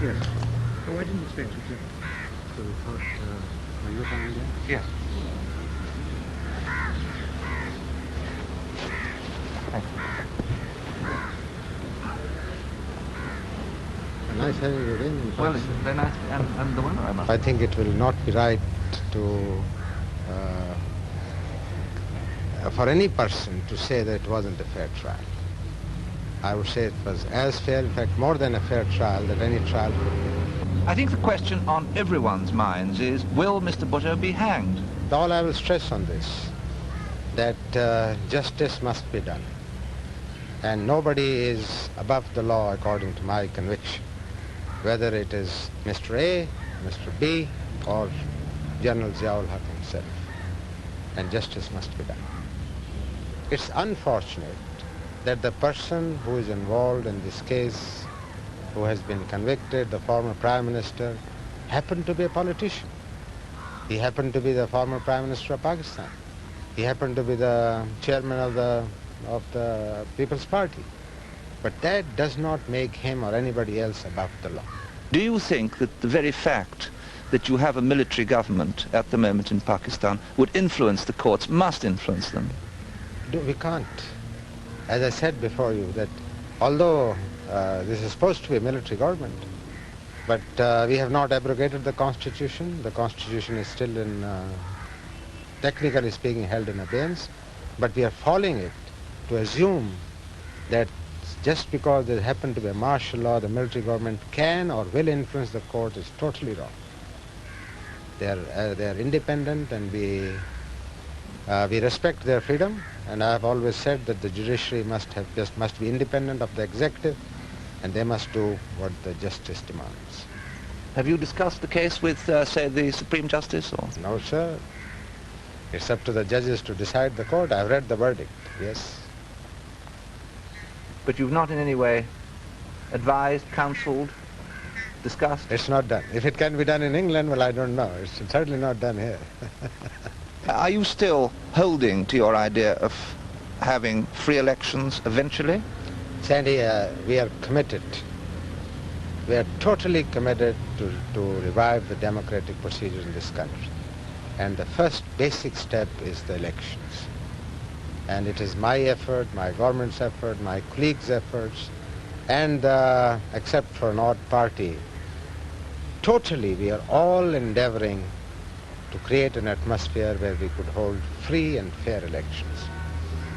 Yes. Oh, I didn't expect you to. So we thought, are you coming in? Yes. Thank you. Nice having you in. Well, it's very nice, and the weather, I must. I think it will not be right to, for any person to say that it wasn't a fair trial. I would say it was as fair, in fact, more than a fair trial that any trial could be. I think the question on everyone's minds is, will Mr. Bhutto be hanged? All I will stress on this, that justice must be done. And nobody is above the law according to my conviction, whether it is Mr. A, Mr. B, or General Ziaul Haq himself. And justice must be done. It's unfortunate that the person who is involved in this case, who has been convicted, the former Prime Minister, happened to be a politician. He happened to be the former Prime Minister of Pakistan. He happened to be the chairman of the People's Party. But that does not make him or anybody else above the law. Do you think that the very fact that you have a military government at the moment in Pakistan would influence the courts, must influence them? We can't. As I said before you, that although this is supposed to be a military government, but we have not abrogated the Constitution. The Constitution is still in, technically speaking, held in abeyance, but we are following it to assume that just because there happened to be a martial law, the military government can or will influence the court is totally wrong. They are independent, and we respect their freedom. And I have always said that the judiciary must be independent of the executive, and they must do what the justice demands. Have you discussed the case with, say, the Supreme Justice? Or? No, sir. It's up to the judges to decide the court. I've read the verdict, yes. But you've not in any way advised, counseled, discussed? It's not done. If it can be done in England, well, I don't know. It's certainly not done here. Are you still holding to your idea of having free elections eventually? Sandy, we are committed. We are totally committed to revive the democratic procedures in this country. And the first basic step is the elections. And it is my effort, my government's effort, my colleagues' efforts, and except for an odd party, totally we are all endeavoring to create an atmosphere where we could hold free and fair elections.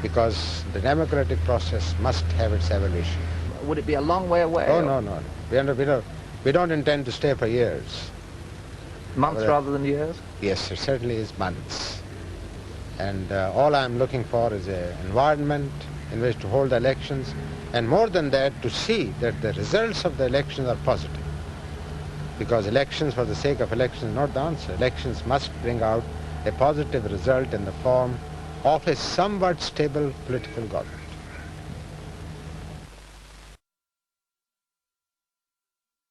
Because the democratic process must have its evolution. Would it be a long way away? Oh, no. We don't intend to stay for years. Months rather than years? Yes, it certainly is months. And all I'm looking for is an environment in which to hold elections, and more than that, to see that the results of the elections are positive. Because elections for the sake of elections is not the answer. Elections must bring out a positive result in the form of a somewhat stable political government.